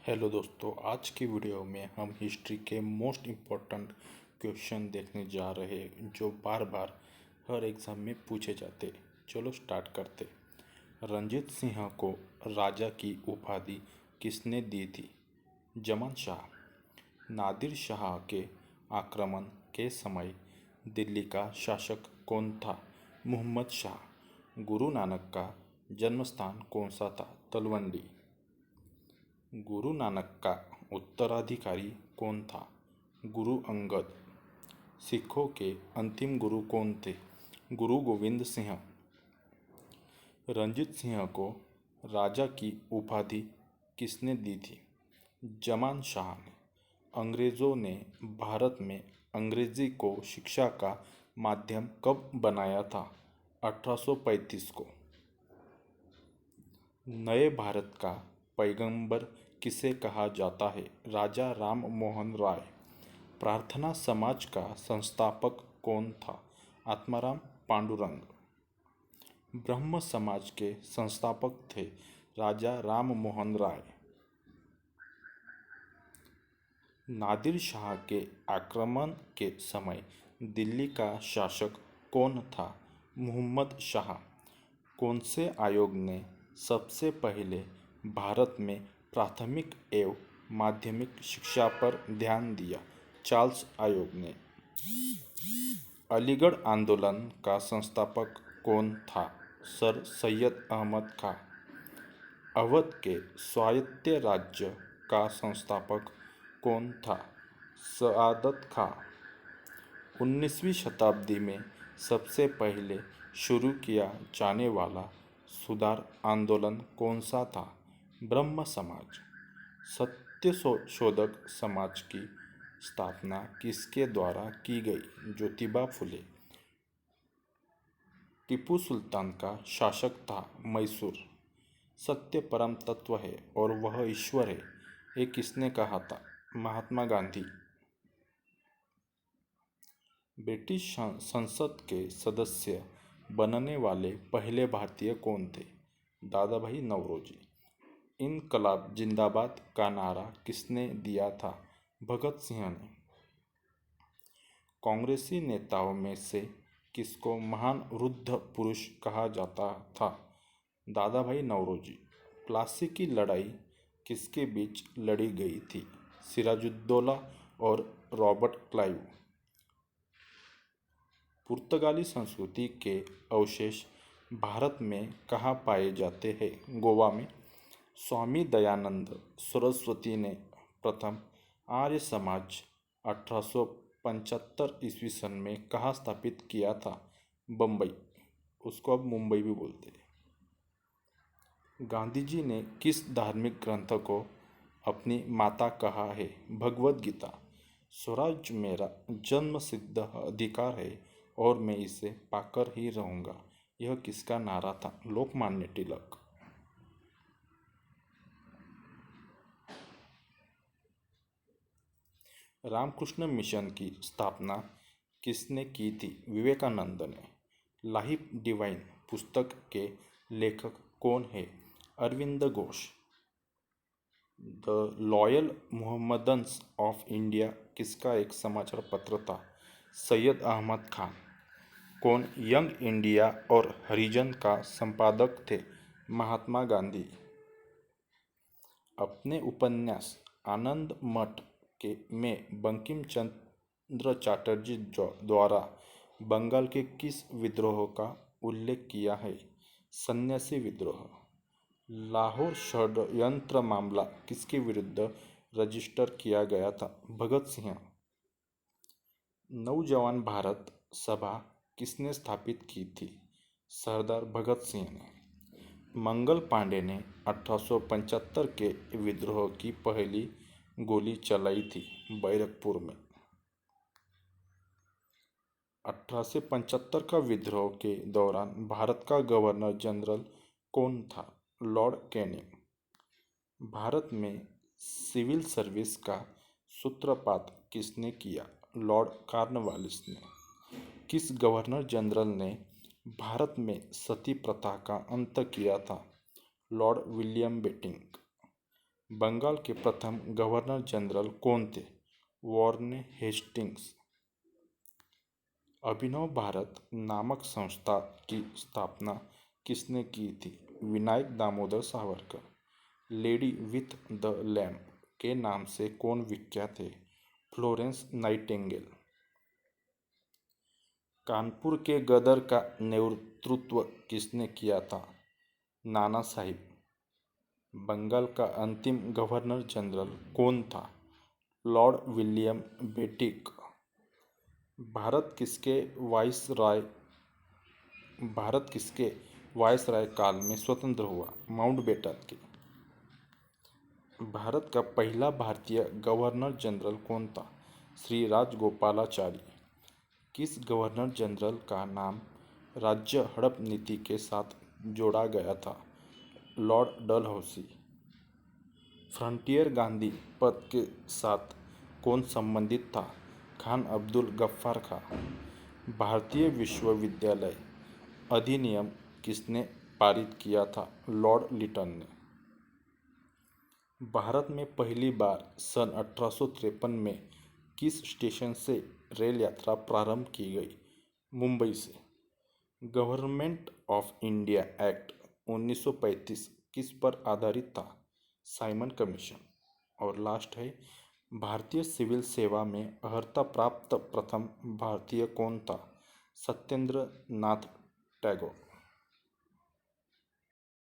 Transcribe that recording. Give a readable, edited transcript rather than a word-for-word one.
Hello दोस्तों, आज की वीडियो में हम हिस्ट्री के मोस्ट इम्पोर्टेंट क्वेश्चन देखने जा रहे हैं जो बार बार हर एग्ज़ाम में पूछे जाते। चलो स्टार्ट करते। रंजीत सिंह को राजा की उपाधि किसने दी थी? जमान शाह। नादिर शाह के आक्रमण के समय दिल्ली का शासक कौन था? मोहम्मद शाह। गुरु नानक का जन्मस्थान कौन सा था? तलवंडी। गुरु नानक का उत्तराधिकारी कौन था? गुरु अंगद। सिखों के अंतिम गुरु कौन थे? गुरु गोविंद सिंह। रंजीत सिंह को राजा की उपाधि किसने दी थी? जमान शाह ने। अंग्रेज़ों ने भारत में अंग्रेज़ी को शिक्षा का माध्यम कब बनाया था? 1835 को। नए भारत का पैगंबर किसे कहा जाता है? राजा राम मोहन राय। प्रार्थना समाज का संस्थापक कौन था? आत्माराम पांडुरंग। ब्रह्म समाज के संस्थापक थे राजा राम मोहन राय। नादिर शाह के आक्रमण के समय दिल्ली का शासक कौन था? मुहम्मद शाह। कौन से आयोग ने सबसे पहले भारत में प्राथमिक एवं माध्यमिक शिक्षा पर ध्यान दिया? चार्ल्स आयोग ने। अलीगढ़ आंदोलन का संस्थापक कौन था? सर सैयद अहमद खां। अवध के स्वायत्त राज्य का संस्थापक कौन था? सआदत खां। 19वीं शताब्दी में सबसे पहले शुरू किया जाने वाला सुधार आंदोलन कौन सा था? ब्रह्म समाज। सत्य शोधक समाज की स्थापना किसके द्वारा की गई? ज्योतिबा फुले। टीपू सुल्तान का शासक था मैसूर। सत्य परम तत्व है और वह ईश्वर है, ये किसने कहा था? महात्मा गांधी। ब्रिटिश संसद के सदस्य बनने वाले पहले भारतीय कौन थे? दादा भाई नौरोजी। इनकलाब जिंदाबाद का नारा किसने दिया था? भगत सिंह ने। कांग्रेसी नेताओं में से किसको महान वृद्ध पुरुष कहा जाता था? दादा भाई नौरोजी। प्लासी की लड़ाई किसके बीच लड़ी गई थी? सिराजुद्दौला और रॉबर्ट क्लाइव। पुर्तगाली संस्कृति के अवशेष भारत में कहाँ पाए जाते हैं? गोवा में। स्वामी दयानंद सरस्वती ने प्रथम आर्य समाज 1875 ईस्वी सन में कहाँ स्थापित किया था? बम्बई। उसको अब मुंबई भी बोलते हैं। गांधी जी ने किस धार्मिक ग्रंथ को अपनी माता कहा है? भगवद गीता। स्वराज मेरा जन्मसिद्ध अधिकार है और मैं इसे पाकर ही रहूँगा, यह किसका नारा था? लोकमान्य तिलक। रामकृष्ण मिशन की स्थापना किसने की थी? विवेकानंद ने। लाइफ डिवाइन पुस्तक के लेखक कौन है? Arvind Ghosh. The loyal Mohammedans of India किसका एक समाचार पत्र था? सैयद अहमद खान। कौन यंग इंडिया और हरिजन का संपादक थे? महात्मा गांधी। अपने उपन्यास आनंद मठ के में बंकिम चंद्र चटर्जी द्वारा बंगाल के किस विद्रोह का उल्लेख किया है? सन्यासी विद्रोह। लाहौर षड्यंत्र मामला किसके विरुद्ध रजिस्टर किया गया था? भगत सिंह। नवजवान भारत सभा किसने स्थापित की थी? सरदार भगत सिंह ने। मंगल पांडे ने 1875 के विद्रोह की पहली गोली चलाई थी बैरकपुर में। 1875 का विद्रोह के दौरान भारत का गवर्नर जनरल कौन था? Lord Canning. भारत में सिविल सर्विस का सूत्रपात किसने किया? लॉर्ड कॉर्नवालिस ने। किस गवर्नर जनरल ने भारत में सती प्रथा का अंत किया था? Lord William Bentinck. बंगाल के प्रथम गवर्नर जनरल कौन थे? Warren Hastings. अभिनव भारत नामक संस्था की स्थापना किसने की थी? Vinayak Damodar Savarkar. Lady with the lamp के नाम से कौन विख्यात है? Florence Nightingale. कानपुर के गदर का नेतृत्व किसने किया था? नाना साहिब। बंगाल का अंतिम गवर्नर जनरल कौन था? Lord William Bentinck. भारत किसके वायसराय काल में स्वतंत्र हुआ? माउंटबेटन के। भारत का पहला भारतीय गवर्नर जनरल कौन था? श्री राजगोपालाचारी। किस गवर्नर जनरल का नाम राज्य हड़प नीति के साथ जोड़ा गया था? Lord Dalhousie. फ्रंटियर गांधी पद के साथ कौन संबंधित था? खान अब्दुल गफ्फार खां। भारतीय विश्वविद्यालय अधिनियम किसने पारित किया था? लॉर्ड लिटन ने। भारत में पहली बार सन 1853 में किस स्टेशन से रेल यात्रा प्रारंभ की गई? मुंबई से। गवर्नमेंट ऑफ इंडिया एक्ट 1935 किस पर आधारित था? Simon commission. और लास्ट है, भारतीय सिविल सेवा में अर्हता प्राप्त प्रथम भारतीय कौन था? सत्येंद्र नाथ टैगोर।